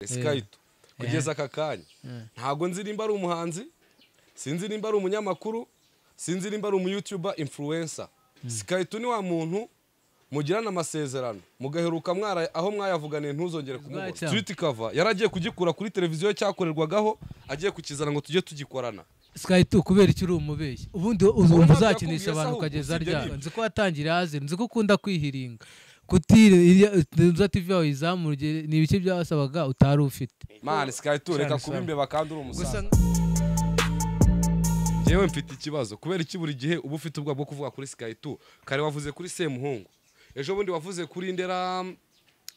Skyto kugeza aka kanya ntago nzi nimba ari umuhanzi, sinzi nimba ari umunyamakuru, sinzi nimba ari umu-YouTuber influencer. Skyto ni wa muntu mugirana amasezerano mugaheruka mwara aho mwayavuganiye ntuzongere kumubona. Tweet cover yaragiye kugikura kuri televiziyo cyakorerwagaho agiye kukizana ngo tujye tugikorana. Skyto kubera iki uri umubeshyi ubundi uzakinisha abantu kageza rya nzi ko watangira hazi nzi ko ukunda kwihiringa kutire nza TV yawe izamurye ni ibice byasabaga utari ufite. Man Skyto reka kubimbe bakandura umusaza. Jewe mfite ikibazo kubera iki buri gihe ubu ufite ubwa bwo kuvuga kuri Skyto kare wavuze kuri Semuhungu ejo bundi wavuze kuri Ndera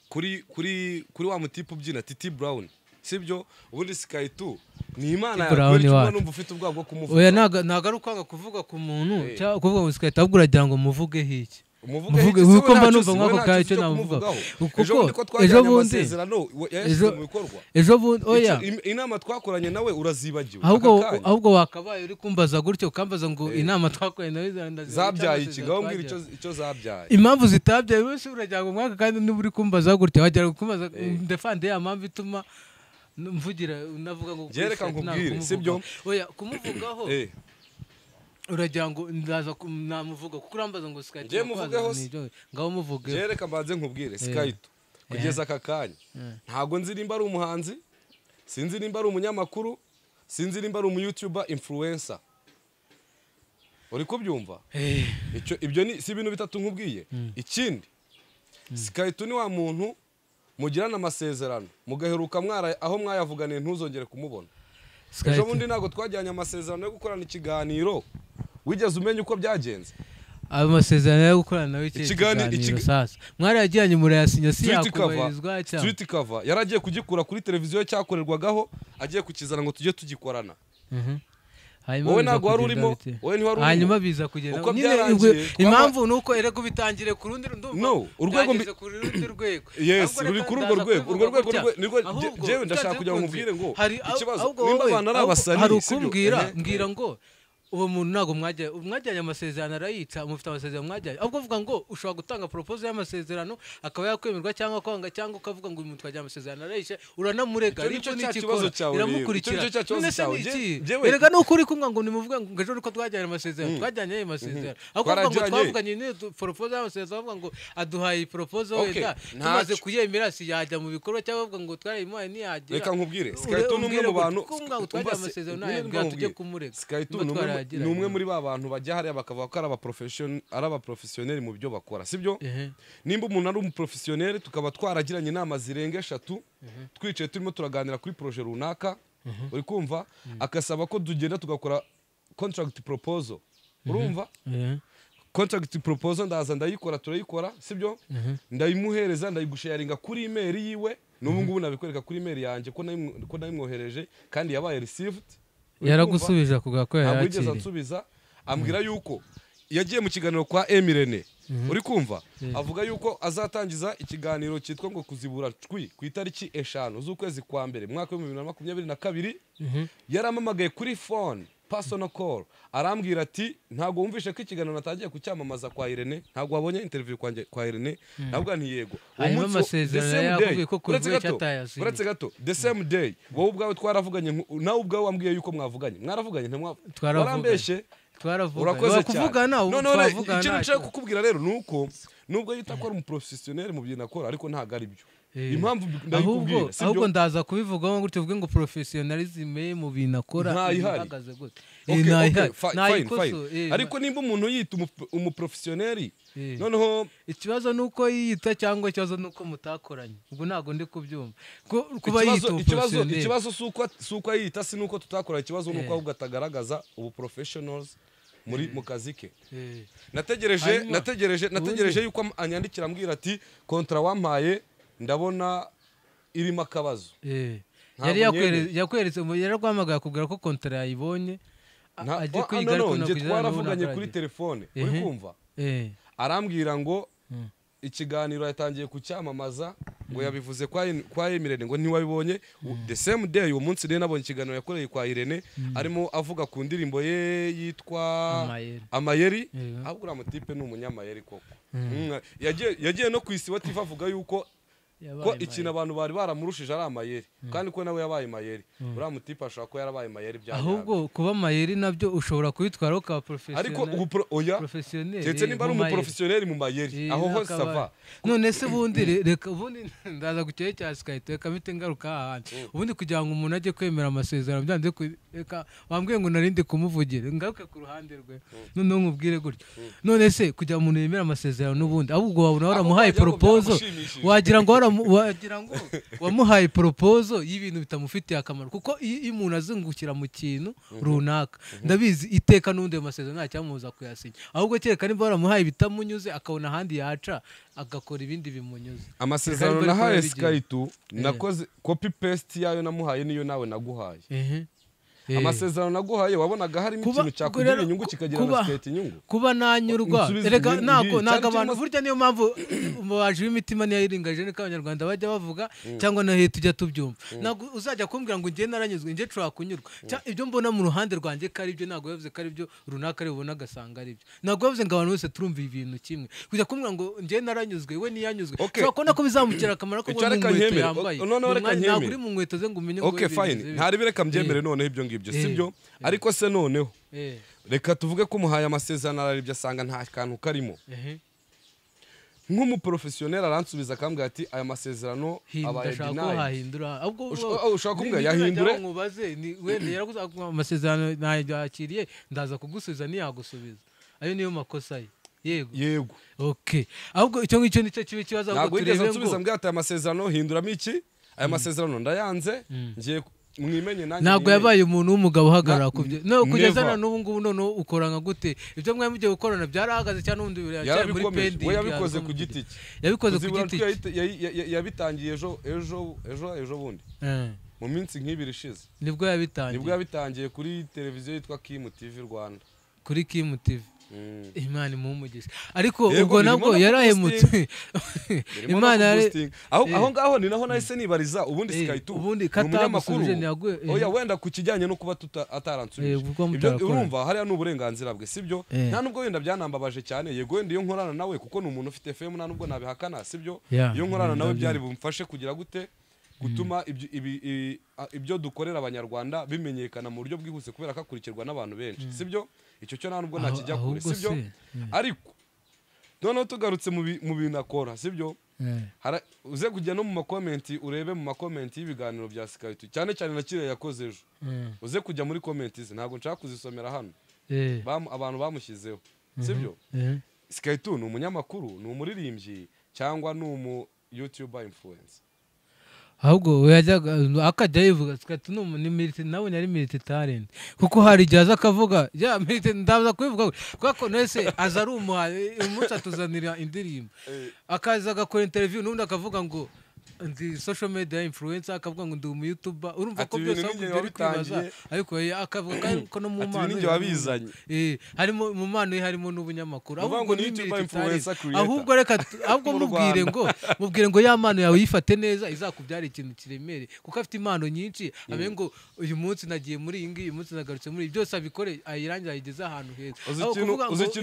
kuri wa mutipe ubyina Titi Brown sibyo ubundi Skyto ni Imana yakwera numva ufite ubwa bwo kumuvuga. Oya naga rukanga kuvuga ku muntu cyangwa kuvuga ngo Skyto ahubwo uragira ngo muvuge hiki umuvuge uko mba numva mwako kaye cyo namuvuga kuko ejo bundi oya inama twakoranye nawe urazibagiwe ahubwo wakabaye uri kumbaza gutyo ukambaza ngo inama twakoranye nawe zabyaye ikigaho mbwira icyo zabyaye impamvu zitabyaye wese uragira ngo mwaka kandi n'uri kumbaza gutyo wajya kumbaza ndefande ya mpamvu ituma mvugira unavuga ngo jereka nkubwire sibyo oya kumuvugaho uragira ngo ndaza namuvuga kuko urambaza ngo Skyto je muvugeho ngaho muvuge jereka mbanze nkubwire Skyto kugeza aka kanya ntago nzi nimba ari umuhanzi, sinzi nimba ari umunyamakuru, sinzi nimba ari umu-YouTuber influencer. Uri kubyumva ibyo ni si ibintu bitatu nkubwiye. Ikindi Skyto ni wa muntu mugirana amasezerano mugaheruka mwara aho mwayavuganiye ntuzongere kumubona. Ejo bundi nago twajyanye amasezerano yo gukorana ikiganiro wigeze umenya uko byagenze. Amasezerano yo gukorana nawe ikiganiro sasa mwari yajyanye murayasinya si yakubarizwa cyane. Tweet cover yaragiye kugikura kuri televiziyo cyakorerwagaho agiye kukizana ngo tujye tugikorana. Wowe nago wari urimo wowe ntiwari urimo hanyuma biza kugenda impamvu nuko erego bitangire ku rundi urwego ku rundi rwego. Yes ruri kuri urwo rwego nirwo jewe ndashaka kujya nkubwire ngo ikibazo nimba abantu ari abasari hari ukumbwira mbwira ngo uwo muntu nago mwajyanye amasezerano arayitsa mufite amasezerano mwajyanye ahubwo uvuga ngo ushobora gutanga proposal y'amasezerano akaba yakwemerwa cyangwa kwanga cyangwa ukavuga ngo uyu muntu twajyanye amasezerano arayishe uranamurega ariko n'ikibazo iramukurikira erega nuko uri kumwe ngo nimuvuga ngo ejo uko twajyanye amasezerano twajyanye ayo masezerano ahubwo ngo twavuganye ni proposal y'amasezerano avuga ngo aduhaye proposal wenda tumaze kuyemera si yajya mu bikorwa cyangwa avuga ngo twarayimuhaye ntiyagira. Reka nkubwire Skyto numwe mu bantu twajyanye amasezerano nayo tujye kumurega. Skyto ni umwe muri ba bantu bajya hariya bakavuga ko ari abaprofessionnel mu byo bakora sibyo. Nimba umuntu ari umuprofessionnel tukaba twaragiranye inama zirenga 3 twicaye turimo turaganira kuri projet runaka uri kumva akasaba ko tugenda tugakora contract proposal urumva contract proposal ndaza ndayikora turayikora sibyo ndayimuhereza ndayigusharinga kuri email yiwe n'ubu ngubu nabikwereka kuri email yanjye ko nayimwohereje kandi yabaye received. Yaragusubije kuga ko yakiriye abigeze ansubiza ambwira yuko yagiye mu kiganiro kwa Emirene uri kumva avuga yuko azatangiza ikiganiro cyitwa ngo kuzibura ku itariki 5 z'ukwezi kwa mbere mwaka wa 2022 yaramamagaye kuri phone personal call arambwira ati ntago wumvishe ko ikiganiro natagiye kucyamamaza kwa Irene ntago wabonye interview kwa Irene ntabwo ntiyego uretse gato the same day wowe ubwawe twaravuganye nawe ubwawe wambwiye yuko mwavuganye mwaravuganye warambeshe urakoze kuvugana ubu twavugana ikintu cyo kukubwira rero nuko nubwo yita ko ari umuprofessionnel mu byina akora ariko ntago ari byo impamvu ndayikubwira ahubwo ndaza kubivugaho ngo tuvuge ngo professionalism mu bintu akora ihagaze gute ariko nimba umuntu yita umuprofessionnel noneho ikibazo nuko yita cyangwa ikibazo nuko mutakoranye ubwo ntago ndi kubyumva kuba yita ikibazo suko yita si nuko tutakoranye ikibazo nuko ahubwo atagaragaza ubu professionals mu kazi ke. Nategereje yuko anyandikira ambwira ati kontra wampaye ndabona irimo akabazo. Yari yakweretse yaragwamagaye kugira ko kontra yayibonye ajye kwiga ariko twaravuganye kuri telefone uri kumva arambwira ngo ikiganiro yatangiye kucyamamaza ngo yabivuze kwa Emirene ngo ntiwabibonye the same day uwo munsi rero nabonye ikiganiro yakoreye kwa Irene arimo avuga ku ndirimbo ye yitwa Amayeri ahubwo uriya mutipe ni umunyamayeri koko yagiye no kwisiba TV avuga yuko ko ikintu abantu bari baramurushije ari amayeri kandi ko nawe yabaye mayeri uriya mutipe ashobora kuba yarabaye mayeri bya ahubwo kuba mayeri nabyo ushobora kubitwaraho ka ariko ubu oya ndetse niba ari umuprofesiyoneri mu mayeri aho hose sava none se bundi reka ubundi ndaza gucyaye cya Skype reka mite ngaruka ahandi ubundi kugira ngo umuntu ajye kwemera amasezerano byanze reka bambwiye ngo narinde kumuvugira ngaruke ku ruhande rwe none nkubwire gutyo none se kugira umuntu yemera amasezerano n'ubundi ahubwo wabona waramuhaye proposal wagira ngo wamuhaye proposal y'ibintu bitamufitiye akamaro kuko iyo umuntu azungukira mu kintu runaka ndabizi iteka n'undi amasezerano nta cyamuza kuyasinya ahubwo kereka niba waramuhaye bitamunyuze akabona ahandi yaca agakora ibindi bimunyuze amasezerano nahaye Skype nakoze copy paste yayo namuhaye niyo nawe naguhaye amasezerano naguhaye wabonaga harimo ikintu cyakugira inyungu kikagira na Skype inyungu kuba nanyurwa reka nako abantu burya niyo mpamvu baje imitima niyo yiringaje ni abanyarwanda bajya bavuga cyangwa na he tujya tubyumva nago uzajya kumbwira ngo ngiye naranyuzwe ngiye cura kunyurwa ibyo mbona mu ruhande rwanjye kari byo nago yavuze kari byo runaka ari bubona gasanga ari byo nago yavuze ngo abantu bose turumva ibintu kimwe kujya kumbwira ngo ngiye naranyuzwe we niyanyuzwe ushobora ko bizamukira akamaro ko mu nkweto yambaye ntabwo uri mu nkweto ze ngo umenye ngo okay fine ntari bireka mbyemere none ibyo ngibyo sibyo ariko se noneho reka tuvuge ko umuhaye amasezerano araribyo asanga nta kantu karimo nk'umuprofesiyoneri aransubiza akambwira ati aya masezerano abaye dinayi ushaka kumbwira yahindure nkubaze wenda yaraguze amasezerano nayakiriye ndaza kugusubiza niyagusubiza ayo niyo makosa ye yego okay ahubwo icyo ngicyo nicyo kibi kibaza ahubwo turebe ngo nsubiza mbwira ati aya masezerano hinduramo iki aya masezerano ndayanze ngiye mwimenye nanjye ntabwo yabaye umuntu w'umugabo uhagarara kubyo no kugezana n'ubu ngubu none ukora nka gute ibyo mwari mugiye gukorana byarahagaze cyangwa n'undi biracyari muri pending we yabikoze ku giti cye yabikoze ku giti yabitangiye ejo bundi mu minsi nk'ibiri ishize nibwo yabitangiye kuri televiziyo yitwa Kim TV Rwanda kuri Kim TV Imana imumugisha ariko ubwo nabwo yarahemutse Imana aho ngaho ni naho nahise nibariza ubundi Skype ubundi katamakuru oya wenda ku kijyanye no kuba ataransubije ibyo urumva hariya n'uburenganzira bwe sibyo nta nubwo wenda byanambabaje cyane yego wenda iyo nkorana nawe kuko ni umuntu ufite FM nta nubwo nabihakana sibyo iyo nkorana nawe byari bumfashe kugira gute gutuma ibyo dukorera abanyarwanda bimenyekana mu buryo bwihuse kubera ko akurikirwa n'abantu benshi sibyo icyo cyo nta nubwo nakijya kure sibyo ariko noneho tugarutse mu bintu akora sibyo uze kujya no mu makomenti urebe mu makomenti y'ibiganiro bya Skype cyane cyane na kiriya yakoze ejo uze kujya muri komenti ze ntabwo nshaka kuzisomera hano abantu bamushyizeho sibyo Skype ni umunyamakuru ni umuririmbyi cyangwa ni umu YouTuber influencer ahubwo yajyaga akajya yivuga Skype ni milite nabonye ari milite talent kuko hari igihe akavuga ya milite ndaza kubivuga kuko nese aza ari umunsi atuzanira indirimbo akaza agakora interview n'undi akavuga ngo ndi social media influencer akavuga ngo ndi umu YouTuber urumva ko byose ari kwibaza ariko akavuga ko no mu mpano ninjye wabizanye harimo mu mpano harimo n'ubunyamakuru ahubwo ni YouTuber influencer creator ahubwo reka ahubwo mubwire ngo ya mpano yawe yifate neza izakubyara ikintu kiremere kuko afite impano nyinshi abe ngo uyu munsi nagiye muri iyi ngiyi uyu munsi nagarutse muri byose abikore ayirangira ayigeze ahantu heza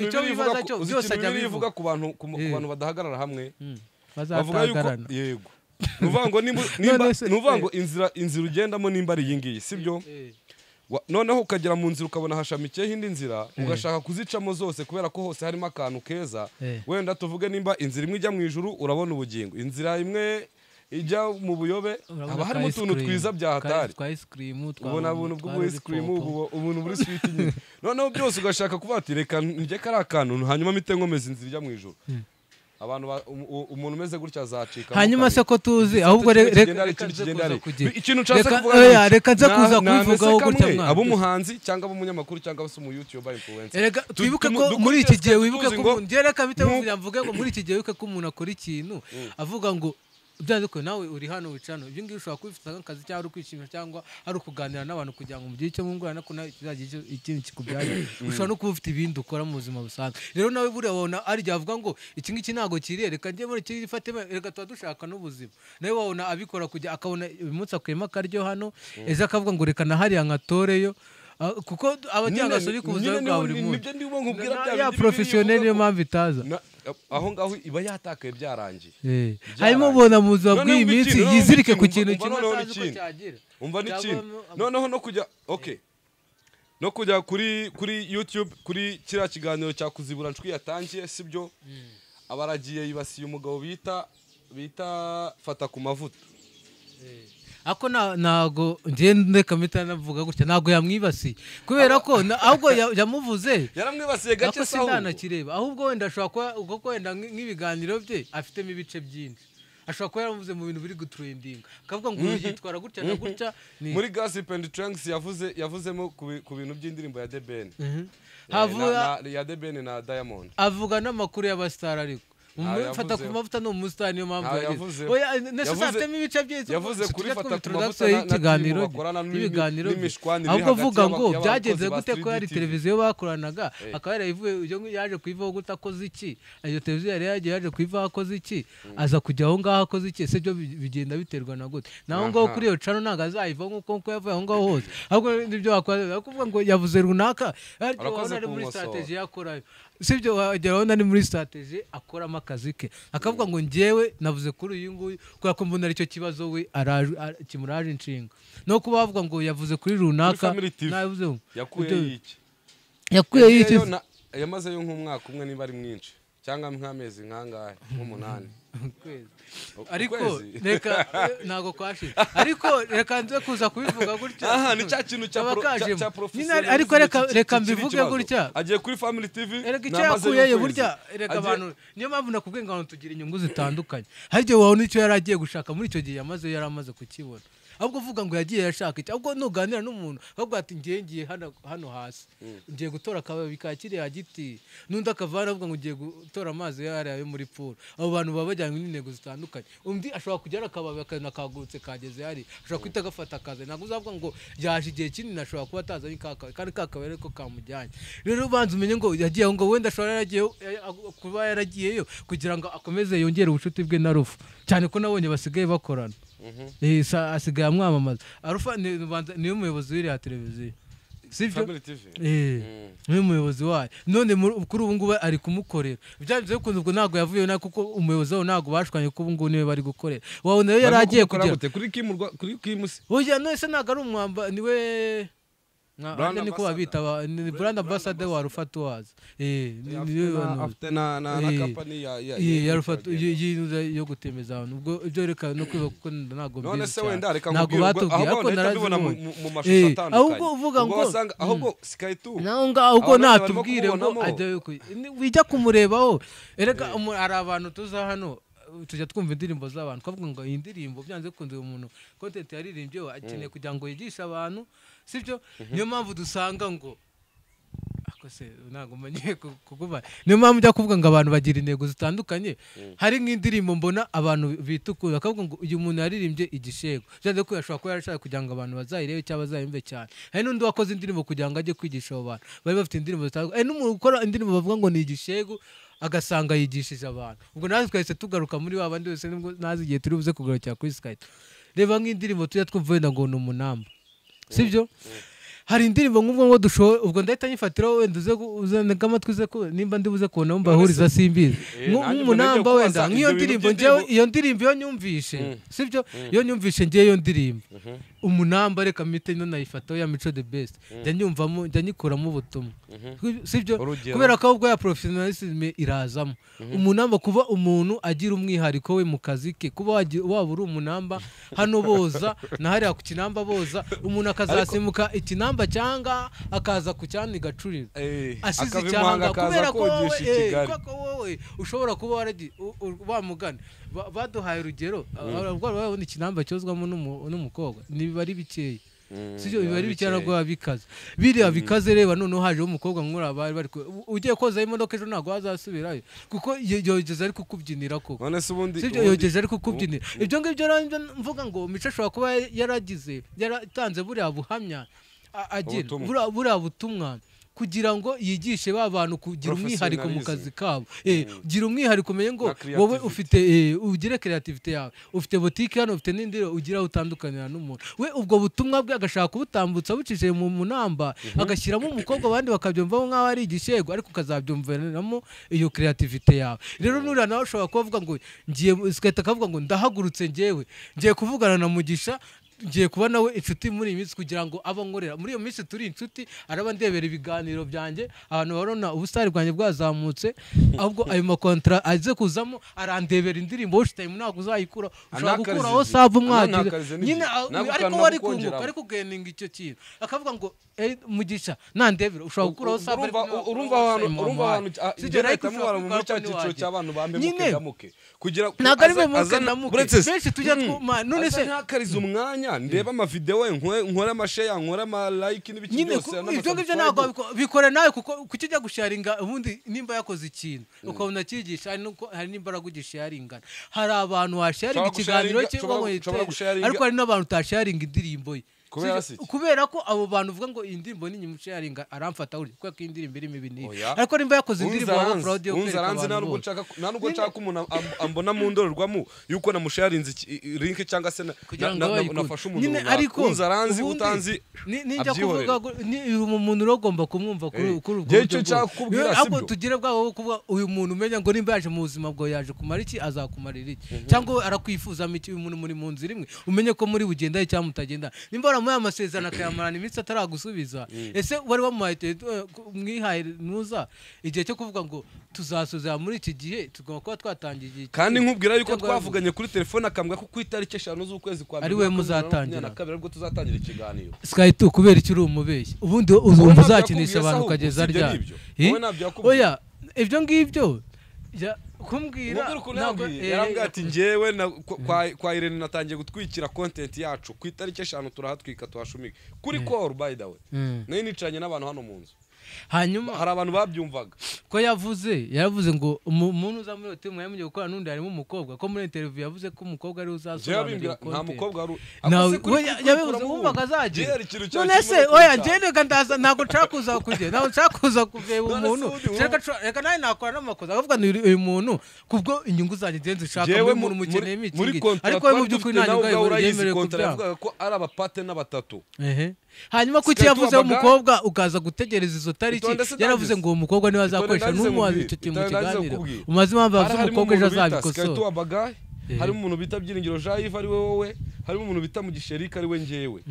icyo bivuga cyo byose ajya bivuga ku bantu badahagarara hamwe bavuga yuko yego nuvuga ngo inzira ugendamo nimba ari iyi ngiyi sibyo noneho ukagera mu nzira ukabona hashamikiyeho indi nzira ugashaka kuzicamo zose kubera ko hose harimo akantu keza wenda tuvuge nimba inzira imwe ijya mu ijuru urabona ubugingo inzira imwe ijya mu buyobe haba harimo utuntu twiza bya hatari ubona ubuntu bw'ubu ice cream ubuntu buri sweet nyine noneho byose ugashaka kuvuga ati reka njye kari akantu hanyuma mpite nkomeza inzira ijya mu ijuru abantu umuntu umeze gutya azacika hanyuma se ko tuzi ahubwo reka nza kuza kubivugaho gutya mwana abumuhanzi cyangwa ab'umunyamakuru cyangwa se umu YouTuber influencer reka twibuke ko muri iki gihe wibuke ko reka bite mvuge ngo muri iki gihe wibuke ko umuntu akora ikintu avuga ngo byanze ko nawe uri hano wicano ibyo ngiye ushobora kubifata nk'akazi cyangwa ari ukwishimisha cyangwa ari ukuganira n'abantu kugira ngo mu gihe cyo mungurana ko nawe kizagira ikintu kikubyara ushobora no kuba ufite ibindi ukora mu buzima busanzwe rero nawe buriya wabona ari igihe avuga ngo iki ngiki ntabwo kiriye reka njye muri kiri ifate reka tuba dushaka n'ubuzima nawe wabona abikora kujya akabona uyu munsi akuyemo akaryo hano ejo akavuga ngo reka na hariya nkatoreyo kuko abajyanga suri ku buzima bwa buri munsi ya professionnel niyo mpamvu itaza aho ngaho iba yatakaye byarangiye. harimo ubona mu buzima bw'iyi minsi yizirike ku kintu kimwe atazi ko cyagira. Umva n'ikintu noneho no kujya no kujya kuri YouTube kuri kiriya kiganiro cya kuzibura ncwi yatangiye sibyo abaragiye yibasiye umugabo bita fata ku mavuta. Ako nago ngende kamita navuga gutya nago yamwibasiye kubera ko ahubwo yamuvuze yaramwibasiye gake saho sinanakireba ahubwo wenda ashobora kuba wenda nk'ibiganiro bye afitemo ibice byinshi ashobora kuba yaramuvuze mu bintu biri gutrendinga akavuga ngo yitwara gutya na gutya muri Gossip and Trends yavuzemo ku bintu by'indirimbo ya DBN ya DBN na Diamond avuga n'amakuru y'abastar ariko fata ku mavuta no umustar niyo mpamvu oya nesafitemo ibice byinshi yavuze kuri fata ku mavuta n'ibiganiro ahubwo vuga ngo byagenze gute ko yari televiziyo bakoranaga akaba yarayivuye yaje kuyivaho gute akoze iki iyo televiziyo yari yaje kuyivaho akoze iki aza kujya aho ngaho akoze iki ese byo bigenda biterwa na gute naho ngaho kuri iyo channel ntago azayivaho nk'uko yavuye aho ngaho hose ahubwo nibyo wakora kuvuga ngo yavuze runaka ari muri strategy yakorayo sibyo wageraho nani muri strategy akoramo akazi ke akavuga ngo njyewe navuze kuri uyu nguyu kubera ko mbona aricyo kibazo we kimuraje inshinga no kuba bavuga ngo yavuze kuri runaka navuze yakuye iki yamazeyo nk'umwaka umwe niba ari mwinshi cyangwa nk'amezi nkangahe nk'umunani ariko reka nago kwashira ariko reka nze kuza kubivuga gutya ni cya kintu cya professional ariko reka mbivuge gutya agiye kuri Family TV reka cyakuyeyo burya reka abantu niyo mpamvu nakubwiye ngo tugira inyungu zitandukanye haryo wawe nicyo yaragiye gushaka muri icyo gihe yaramaze kukibona ahubwo uvuga ngo yagiye yashaka iki ahubwo nuganira n'umuntu ahubwo ati ngiye hano hasi ngiye gutora akababi ka kiriya giti n'undi akavana avuga ngo ngiye gutora amazi yariya yo muri pool abo bantu baba bajyanye n'intego zitandukanye undi ashobora kujyana akababi akanakagurutse kageze hari ashobora kwita agafata akazi ntabwo uzavuga ngo yaje igihe kinini ashobora kuba atazanye kandi kakabari ariko kamujyanye rero ubanza umenye ngo yagiye aho ngo wenda ashobora kuba yaragiyeyo kugira ngo akomeze yongere ubucuti bwe na Rufa cyane ko nabonye basigaye bakorana asigaye amwamamaza Arufa niyo muyobozi w'iriya televiziyo sibyo niyo muyobozi wayo none kuri ubu ngubu ari kumukorera byanze bikunze ubwo ntabwo yavuyeyo na kuko umuyobozi wabo ntabwo bashwanye ko ubu ngubu niwe bari gukorera wawe nayo yari agiye kugera kuri kimusi oya none se ntabwo ari umwamba niwe niko babita ni brand ambassador wa Rufa Tours afite na company ya Rufa yo gutemeza abantu ubwo ibyo reka no kwiba kuko ntago none se wenda reka ntabwo batubwiye ariko narazibona mu mashusho atandukanye ahubwo uvuga ngo ahubwo Sky 2 naho ahubwo natubwire ngo wijya kumurebaho ereka ari abantu tuza hano tujya twumva indirimbo z'abantu twavuga ngo iyi ndirimbo byanze kunze umuntu content yaririmbye akeneye kugira ngo yigishe abantu sibyo niyo mpamvu dusanga ngo akose ntago manye kukuba niyo mpamvu njya kuvuga ngo abantu bagira intego zitandukanye hari nk'indirimbo mbona abantu bitukura akavuga ngo uyu muntu yaririmbye igishego byanze ko yashobora kuba yarashaka kugira ngo abantu bazayirebe cyangwa bazayimve cyane hari n'undi wakoze indirimbo kugira ngo ajye kwigisha abo bantu bari bafite indirimbo zitandukanye n'umuntu ukora indirimbo bavuga ngo ni igishego agasanga yigishije abantu ubwo natwe twahise tugaruka muri wa bandi wese nibwo nazi igihe turi buze kugarukira kuri Sky reba nk'indirimbo tujya twumva wenda ngo ni umunamba sibyo hari indirimbo nk'ubwo ngo dushoye ubwo ndahita nyifatiraho wenda uzanega amatwi uze ko nimba ndi buze kubona mbahuriza simbizi nk'umunamba wenda nk'iyo ndirimbo njyewe iyo ndirimbo iyo nyumvishe sibyo iyo nyumvishe njyewe iyo ndirimbo umunamba reka mite no nayifataho ya Mico the Best njya nyumvamo njya nyikuramo ubutumwa sibyo kubera ko ubwo ya professionalism irazamo umunamba kuba umuntu agira umwihariko we mu kazi ke kuba waba uri umunamba hano boza na hariya ku kinamba boza umuntu akazasimuka ikinamba cyanga akaza ku cyane gacurira asize cyanga kubera ko wowe ushobora kuba waragiye bamugana baduhaye urugero babona ikinamba cyozwamo n'umukobwa niba ari bikeye sibyo biba ari bikeye nabwo bikaze biriya bikaze reba noneho hajeho umukobwa nk'ura bari ugiye koza imodoka ejo ntabwo wazasubirayo kuko yogeze ari kukubyinira koko sibyo yogeje ari kukubyinira ibyo ngibyo mvuga ngo Mico ashobora kuba yaragize yaratanze buriya buhamya agira buriya butumwa kugira ngo yigishe ba bantu kugira umwihariko mu kazi kabo gira umwihariko umenye ngo wowe ufite ugire creativity yawe ufite boutique hano ufite n'indiro ugira utandukanira n'umuntu we ubwo butumwa bwe agashaka kubutambutsa bucishije mu munamba agashyiramo umukobwa abandi bakabyumvaho nk'aho ari igishego ariko ukazabyumvanamo iyo creativity yawe rero nuriya nawe ushobora kuvuga ngo ngiye sikahita akavuga ngo ndahagurutse ngiye kuvugana na Mugisha ngiye kuba nawe inshuti muri iyi minsi kugira ngo abo nkorera muri iyo minsi turi inshuti araba ndebera ibiganiro byanjye abantu barona ubusitari bwanjye bwazamutse ahubwo ayo makontra aze kuzamo arandebera indirimbo time ntabwo uzayikura ushobora gukuraho save umwagira nyine ariko wari kunguka ariko ugeninga icyo kintu akavuga ngo Mugisha nandebera ushobora gukuraho save urumva ahantu sigera itamubara mu cya cyiciro cy'abantu bambemuke ndamuke kugira ntabwo ari bemuke ndamuke benshi tujya none se ntakariza umwanya ndeba ama video nkora ama share nkora ama like n'ibiki byose ibyo ngibyo ntabwo bikora nawe kuko kukijya gusharinga ubundi nimba yakoze ikintu ukabona cyigisha hari n'imbaraga ugisharingana hari abantu washaringa ikiganiro cye ariko hari n'abantu utasharinga indirimbo ye kubera ko abo bantu uvuga ngo iyi ndirimbo ni nyuma sharinga aramfata uri kuko indirimbo irimo ibintu ariko nimba yakoze indirimbo wa proud yo kwereka abantu ntabwo nshaka umuntu ambona mu ndorerwamo yuko namusharinze link cyangwa se nafashe umuntu ariko unzaranzi utanzi ninjya kuvuga umuntu uragomba kumwumva kuri ubwo cyo nshaka kubwira sibyo tugire bwabo kuvuga uyu muntu umenya ngo nimba yaje mu buzima bwo yaje kumara iki azakumarira iki cyangwa arakwifuza iki umuntu muri mu nzira imwe umenye ko muri bugenda cyangwa mutagenda nimba muri amasezerano akayamarana iminsi ataragusubiza ese wari wamuhaye mwihaye nuza igihe cyo kuvuga ngo tuzasuzera muri iki gihe tugomba kuba twatangiye igihe kandi nkubwira yuko twavuganye kuri telefone akambwa ko ku itariki 5 z'ukwezi kwa ari we muzatangira kabiri ariko tuzatangira ikiganiro Sky tu kubera iki uri umubeshyi ubundi uzumva uzakinisha abantu kageza rya oya ibyo ngibyo kumbwira yarambwira ati njyewe kwa Irene natangiye gutwikira content yacu ku itariki 5 turahatwika tuhashumika kuri call by the way nayo nicanye n'abantu hano mu nzu hanyuma hari abantu babyumvaga ko yavuze ngo umuntu uza muri hotel mwaye mugiye gukora nundi harimo umukobwa ko muri interview yavuze ko umukobwa ari uzasobanura nta mukobwa ari yabivuze umva kazaje none se oya njene kandaza ntago ncakuza kujye ntago ncakuza kuveba umuntu reka nawe nakora n'amakoza avuga ni uyu muntu kubwo inyungu zanjye ndenze ushaka umuntu mukeneye miki ariko mu by'ukuri ntabwo yemerewe kuvuga ko ari abapate n'abatatu hanyuma kuki yavuze umukobwa ukaza gutegereza izo tariki yaravuze ngo uwo mukobwa niwe azakoresha n'umuwazi icyo kintu mu kiganiro umaze impamvu yavuze umukobwa ejo azabikosora harimo umuntu bita Byiringiro Jaive ari we wowe harimo umuntu bita Mugisherika ari we njyewe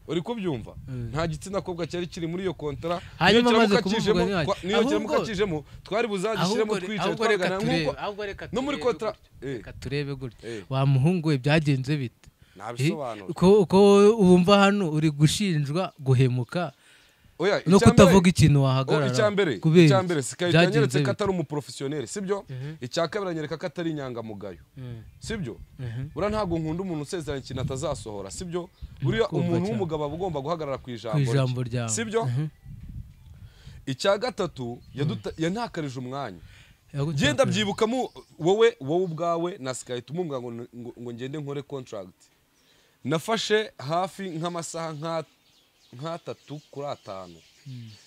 uri kubyumva nta gitsina kobwa cyari kiri muri iyo kontra hanyuma amaze kuvuga niyo cyamukakijemo twari buzagishiremo twicaye twagana nkuko no muri kontra reka turebe gutya wa muhungu we byagenze bite nabisobanura uko wumva hano uri gushinjwa guhemuka no kutavuga ikintu wahagarara icyambere sikayanyeretse ko atari umuprofessionnel sibyo icyakabira nyereka ko atari inyangamugayo sibyo ura ntago nkunda umuntu usezeranye ikintu atazasohora sibyo buriya umuntu w'umugabo ugomba guhagarara ku ijambo ryawe sibyo icya gatatu yantakarije umwanya genda byibukamo wowe ubwawe na Sky tumumwa ngo ngende nkore contract nafashe hafi nk'amasaha nk'atatu kuri 5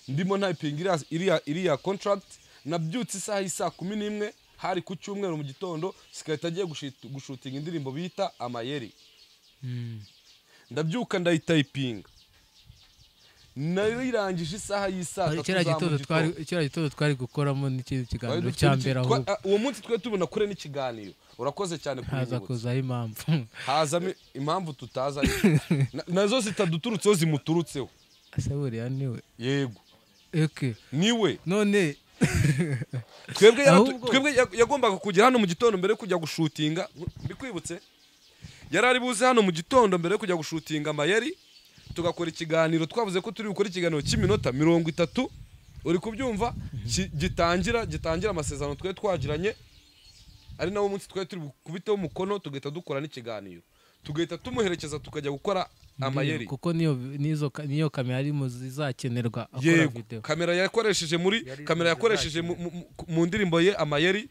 ndimo nayipingira iriya contract nabyutse isaha y'isa 11 hari ku cyumweru mu gitondo Sky tagiye gushutinga indirimbo bita Amayeri ndabyuka ndayitayipinga narirangije isaha y'isa 3 kera gitondo twari gukoramo n'ikindi kiganiro cyambera aho uwo munsi twe tubona kure n'ikiganiro urakoze cyane kuri haza kuzaho impamvu hazamo impamvu tutaza nazo zitaduturutseho zimuturutseho asaburiya niwe yego niwe none twebwe yagombaga kujya hano mu gitondo mbere kujya gushutinga bikwibutse yarari buze hano mu gitondo mbere kujya gushutinga Amayeri tugakora ikiganiro twavuze ko turi gukora ikiganiro cy'iminota 30 uri kubyumva gitangira amasezerano twe twagiranye ari nawo munsi twe turi kubiteho umukono tugahita dukora n'ikiganiro tugahita tumuherekeza tukajya gukora Amayeri kuko niyo kamera ari mu zizakenerwa akora video kamera yakoresheje mu ndirimbo ye Amayeri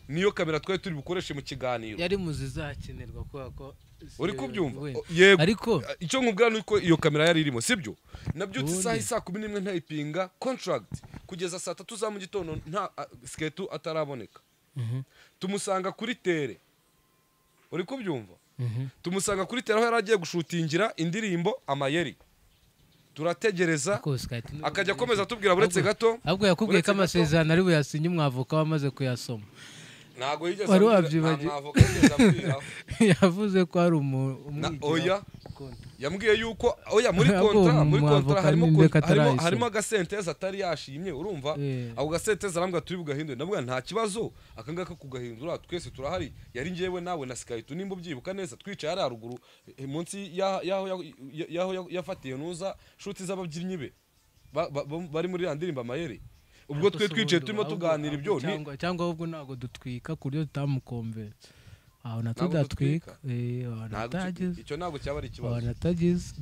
niyo kamera twe turi bukoreshe mu kiganiro yari mu zizakenerwa ko uri kubyumva yego ariko icyo nkubwira nuko iyo kamera yari irimo sibyo nabyutse isaha 11 ntayipinga contract kugeza saa 3 za mu gitondo nta sketu ataraboneka tumusanga kuri tere uri kubyumva tumusanga kuri tere aho yaragiye gushutingira indirimbo amayeri turategereza akajya akomeza tubwira buretse gato ahubwo yakubwiye ko amasezerano ari buyasinye umwavoka wamaze kuyasoma ntago yigeze umwavoka yigeze ambwiraho yavuze ko hari oya yambwiye yuko oya muri kontra harimo agasenteza atari yashimye urumva ako gasenteza arambwa turi bugahindure ndavuga nta kibazo akangaka kugahindura twese turahari yari ngewe nawe na Skyto nimba ubyibuka neza twicaye ari haruguru munsi yaho yafatiye nuza shuti z'ababyinnyi be bari muri ya ndirimbo amayeri ubwo twe twicaye turimo tuganira ibyo cyangwa ahubwo ntago dutwika ku buryo tutamukomvetse aho natudatwika icyo ntabwo cyaba ari ikibazo natagize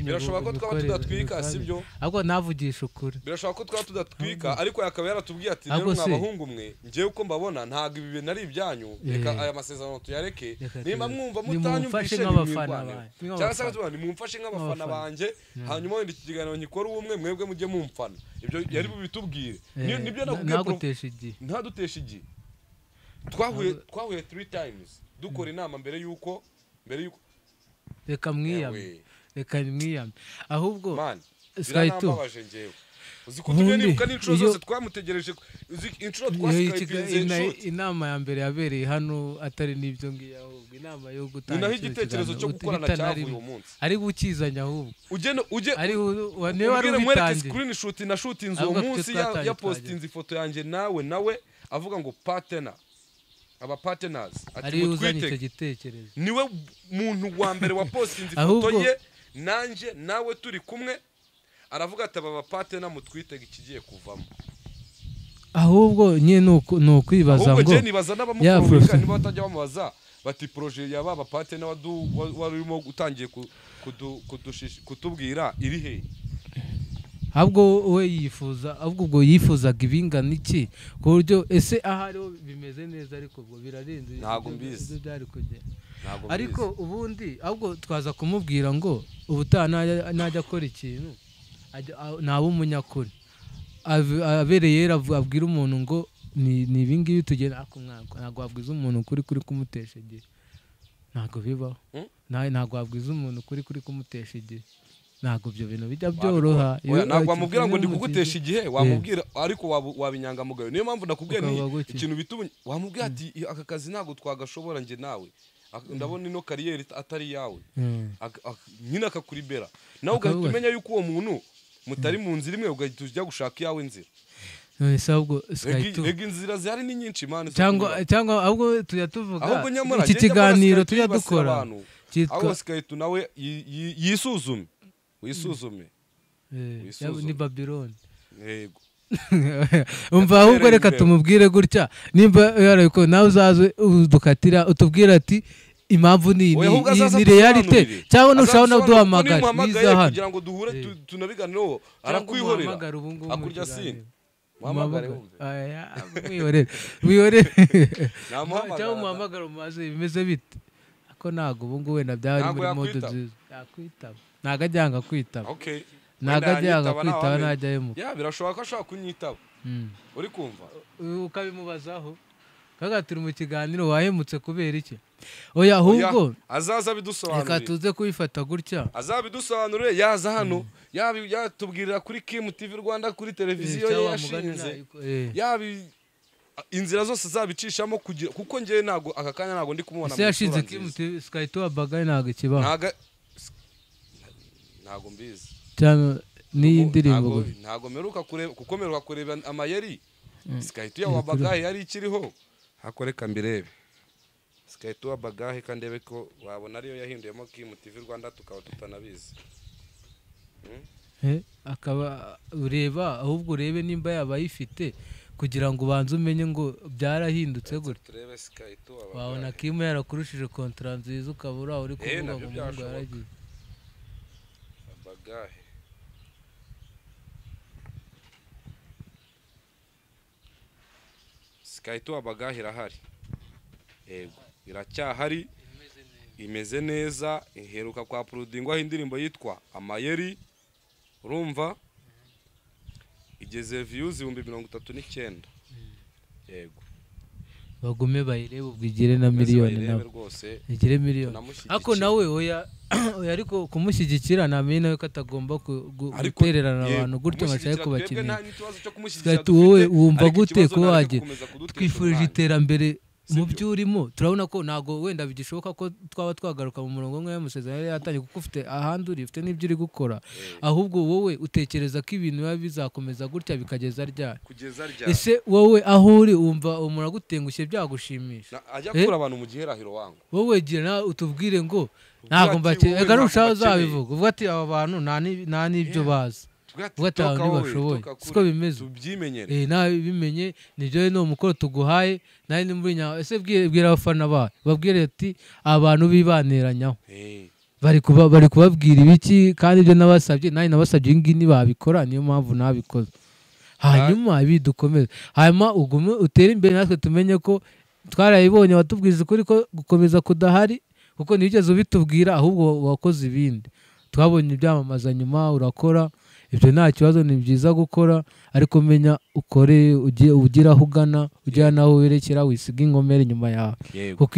birashoboka ko twaba tudatwika sibyo ahubwo navugisha ukuri birashoboka ko twaba tudatwika ariko yakaba yaratubwiye ati rero mwabahungu mwe ngewe uko mbabona ntabwo ibi bintu ari ibyanyu reka aya masezerano tuyareke nimba mwumva mutanyumvishe cyangwa se nimumfashe nk'abafana banjye hanyuma wenda iki kiganiro nkikora ubumwe mwebwe mujye mumfana ibyo yari bubitubwire nibyo nakubwiye ntaduteshe igihe twahuye 3 times dukora inama mbere yuko reka mwiyame ahubwo Skyto uzi ko tugenibuka n'inshuro zose twamutegereje inshuro twaskypinze inama ya mbere yabereye hano atari n'ibyo ngiye ahubwo inama yo gutanga naho igitekerezo cyo gukorana cyavuye uwo munsi ari gukizanya ahubwo uje ari ne wari ubitangiye screenshot na shootinze uwo munsi ya postinze ifoto yanjye nawe avuga ngo partner aba partners ati mutwite niwe muntu wa mbere wa postinze ifoto ye nanje nawe turi kumwe aravuga ati aba partner mutwite ikigiye kuvamo ahubwo nye no kwibaza ngo je nibaza n'abamukobwa niba batajya bamubaza bati projet ya baba partner warimo utangiye kutubwira iri he ahubwo we yifuza ahubwo yifuzaga ibingana iki ku buryo ese ahariho bimeze neza ariko ubwo birarenze ntago mbizi byari kugera ariko ubundi ahubwo twaza kumubwira ngo ubutaha najya akora ikintu naba umunyakuri abereye abwira umuntu ngo ni ibingibi tugenda ntabwo wabwiza umuntu kuri kumutesha igihe ntabwo bibaho ntabwo wabwiza umuntu kuri kumutesha igihe ntabwo ibyo bintu bijya byoroha ntabwo wamubwira ngo ndi kugutesha igihe wamubwira ariko wabinyangamugayo niyo mpamvu nakubwiye ikintu bituma wamubwira ati aka kazi ntabwo twagashobora njye nawe ndabona ino kariyeri atari yawe nyine akakuribera nawe ugahita umenya yuko uwo muntu mutari mu nzira imwe ugahita ujya gushaka iyawe nzira rega inzira zihari ni nyinshi mani cyangwa ahubwo tujya tuvuga iki kiganiro tujya dukora aho Skyto nawe yisuzume wisuzume ni Babylon yego umva ahubwo reka tumubwire gutya nimba yariko nawe uzaze udukatira utubwira ati impamvu ni reality cyangwa nushaka no duhamagara biza hano kugira ngo duhure tunabiganeho arakwihorera akurya sine muhamagare wihorere cyangwa muhamagara umaze bimeze bite ako nago ubungu wenda byari muri mode nziza yakwitaba naga ajyanga kwitaba okay naga ajyanga kwitaba najyayo birashoboka ko ashaka kunyitaba uri kumva ukabimubazaho kagatira mu kiganiro wahemutse kubera iki oya ahubwo azaza bidusobanurira reka tuze kubifata gutya azabidusobanurire yaza hano yatubwirira kuri Kim TV Rwanda kuri televiziyo ye yashinze inzira zose zabicishamo kugira kuko ngiye nago aka kanya nago ndi kumubona mu yashinze Kim TV Skyto abagaye nago kibaho nago mbizi cyane ni indirimbo nago meruka kureba kuko meruka kureba amayeri Skyto y'abagaye yari ikiriho hakoreka mbirebe Skyto abagahe kandebe ko wabona ariyo yahinduyemo Kim TV Rwanda tukaba tutanabizi akaba ureba ahubwo urebe nimba yabayifite kugira ngo ubanze umenye ngo byarahindutse gutya wabona Kim yarakurushije kontra nziza ukabura uri kuvuga ngo mungu yaragiye abagahe Skyto abagahe irahari yego iracyahari imeze neza iheruka kwa prodingwaho indirimbo yitwa Amayeri urumva igeze views 39,000 yego bagume bayirebe ubwigire na miliyoni nawe igire miliyoni ako nawe oya ariko kumushyigikira namenye nawe ko atagomba gutererana abantu gutyo ngashaka kubakinira wowe wumva gute ko waje twifurije iterambere mu byo urimo turabona ko nago wenda bigishoboka ko twaba twagaruka mu murongo umwe y'amasezerano yari yatangiye kuko ufite ahandi uri ufite n'ibyo uri gukora ahubwo wowe utekereza ko ibintu biba bizakomeza gutya bikageza ryari ese wowe aho uri wumva umuntu agutengushye byagushimisha ajya kura abantu mu giherahiro wangu wowe gira utubwire ngo ntago mbake egarushaho zabivuga uvuga ati aba bantu nta n'ibyo bazi ugataha ntibashoboye siko bimeze nawe bimenye nibyo no mukoro tuguhaye nawe ni muri nyawe ese bwira abafana bawe babwire ati abantu bibaneranyaho bari kubabwira ibiki kandi ibyo nabasabye nawe nabasabye ngi ntibabikora niyo mpamvu nabikoze hanyuma bidukomeze hanyuma ugume utere imbere natwe tumenye ko twarayibonye watubwiza ukuri ko gukomeza kudahari kuko nigeze ubitubwira ahubwo wakoze ibindi twabonye ibyamamaza nyuma urakora ibyo nta kibazo ni byiza gukora ariko menya ukore ugira aho ugana ujya naho werekera wisiga inkomere inyuma yawe kuko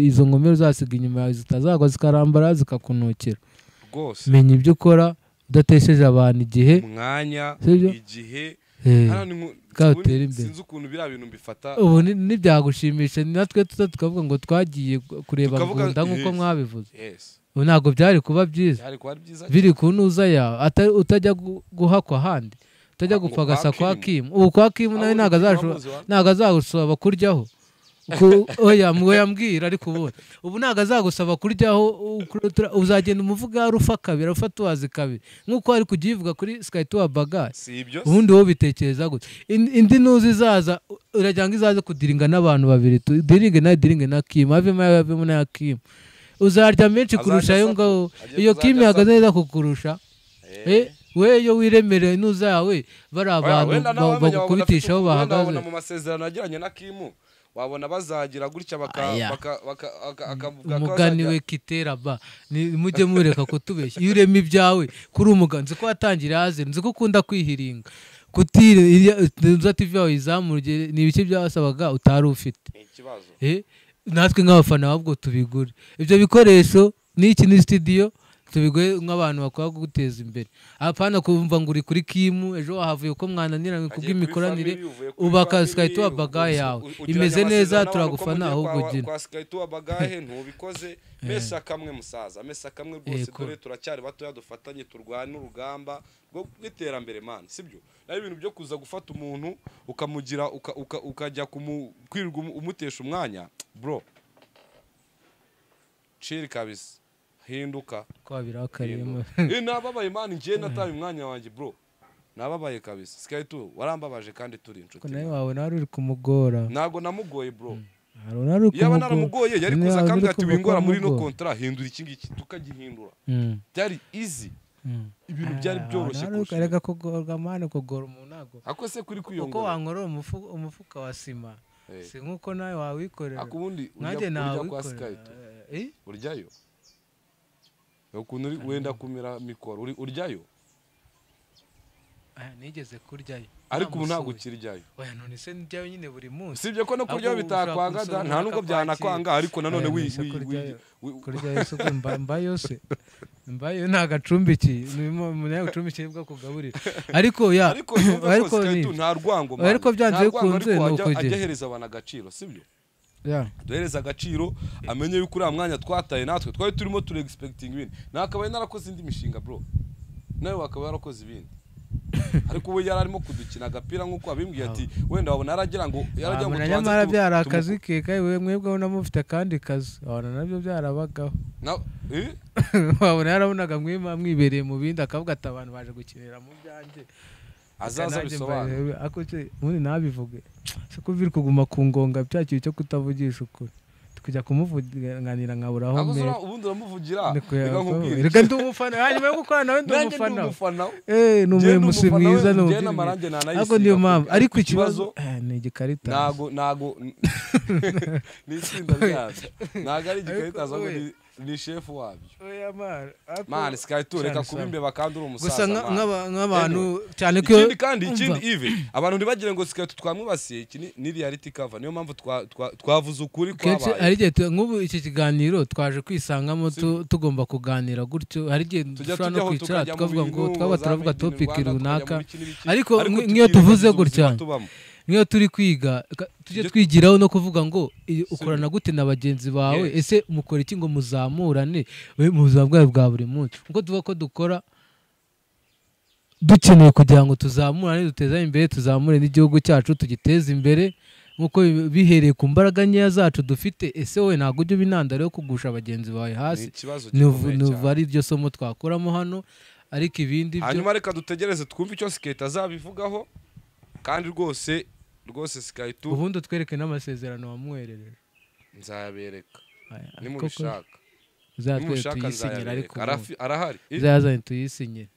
izo nkomere uzasiga inyuma yawe zitazagwa zikarambara zikakunukira menya ibyo ukora udatesheje abantu igihe umwanya igihe utera imbere sinzi ukuntu biriya bintu mbifata ubu ntibyagushimisha natwe tukavuga ngo twagiye kureba ngunda nk'uko mwabivuze ubu ntabwo byari kuba byiza biri ku ntuza yawe utajya guhakwa ahandi utajya gupagasa kwa Kimu ubu kwa Kimu nawe ntabwo azagusaba kuryaho oya mwambwira ariko ubu ntabwo azagusaba kuryaho uzagenda umuvuga rufa kabiri rufa tuwazi kabiri nk'uko ari kujya yivuga kuri Sky Tour Bagage ubundi wowe bitekereza gute indi ntuzi izaza uragira ngo izaze kudiringa n'abantu babiri diringe na Kimu avemo na Kimu uzarya menshi kurusha ayo ngaho iyo Kimu ihagaze neza kukurusha we yo wiremereye intuza yawe bari abantu bagukubitishaho bahagaze mu masezerano yagiranye na Kimu wabona bazagira gutya umugani we kitera ba mujye mureka kutubeshya iyo urema ibyawe kuri umugani nzi ko watangira haze nzi ko ukunda kwihiringa kutira TV yawe izamurye ni ibice byasabaga utari ufite natwe nk'abafana ahubwo tubigure ibyo bikoresho n'iki ni studio tubiguye nk'abantu bakora guteza imbere apana kumva ngo uri kuri Kimu ejo wahavuye uko mwananiranye kubw'imikoranire ubaka Sky Tour Bagage yawe imeze neza turagufana ahubwo gina kwa Sky Tour Bagage ntubikoze mesa kamwe musaza mesa kamwe rwose dore turacyari bato yadufatanye turwana urugamba rwo kwiterambere man sibyo nayo ibintu byo kuza gufata umuntu ukamugira ukajya kwirirwa umutesha umwanya bro chill kabisa hinduka kwabira karimo nababaye man ngiye nataye umwanya wanjye bro nababaye kabisa Sky Tour warambabaje kandi turi inshuti nawe wawe nari uri kumugora nago namugoye bro yaba naramugoye yari kuza kambwira ati wingora muri no contrat hindura iki ngiki tukagihindura byari easy ibintu byari byoroshye kureka kugorwa mane kugora umuntu nago ako se kuri kwiyongora uko wankora umufuka wa sima si nkuko nawe wawikorera akubundi urya kwa Sky Tour uryayo ukuntu wenda kumira mikoro uryayo nigeze kuryayo ariko ubu ntabwo ukiryayo oya none se ndyayo nyine buri munsi sibye ko no kuryayo bitakwanga nta nubwo byanakwanga ariko nanone kuryayo se mbayo se mbayo nta gacumbikiye umuntu yagucumbikiye bwo kugaburira ariko nta rwango ariko byanze bikunze no kujya agereza abantu agaciro sibyo duhereza agaciro amenye yuko uriya mwanya twataye natwe twari turimo turi expecting ibindi nakabaye narakoze indi mishinga bro nawe wakaba yarakoze ibindi ariko ubu yararimo kudukina agapira nk'uko abimbwiye ati wenda wabona yaragira ngo yarajya ngo nyamara byara akazi ke kai mwebwe ubona mufite kandi kazi abana nabyo byarabagaho wabona yarabonaga mwibereye mu bindi akavuga ati abantu baje gukinira mu byanjye azaza bisobanura akoce muri nabivuge se kuvira kuguma ku ngonga byakiye cyo kutavugisha ukuri tukujya kumuvuganira nkaburaho mbe ubundi uramuvugira reka ndi umufana hanyuma yo gukora nawe ndi umufana numwe musi mwiza no ntabwo niyo mpamvu ariko ikibazo ni igikarita nago ni itsinda ryazo nago ari igikarita ni chef wabyo oya man Skyto reka kuba imbeba kandi uri umusaza gusa nk'abantu cyane ko ikindi kandi Ive abantu ntibagire ngo Skyto twamwibasiye iki ni reality cover niyo mpamvu twavuze ukuri kwabaye ari gihe nk'ubu iki kiganiro twaje kwisangamo tugomba kuganira gutyo hari gihe dushobora no kwicara tukavuga ngo twaba turavuga topic runaka ariko nk'iyo tuvuze gutya niyo turi kwiga tujye twigiraho no kuvuga ngo ukorana gute na bagenzi bawe ese mukora iki ngo muzamurane mu buzima bwawe bwa buri munsi uko tuvuga ko dukora dukeneye kugira ngo tuzamurane duteze imbere tuzamure n'igihugu cyacu tugiteze imbere nkuko bihereye ku mbaraga nkeya zacu dufite ese wowe ntabwo ujya ubinandara yo kugusha bagenzi bawe hasi nuva ari ryo somo twakoramo hano ariko ibindi hanyuma reka dutegereze twumve icyo Skyto azabivugaho kandi rwose Skyto ubundi utwereke n'amasezerano wamuherereje nzabereka nimubishaka uzatwereke tuyisinyira ariko arahari uzazane tuyisinyire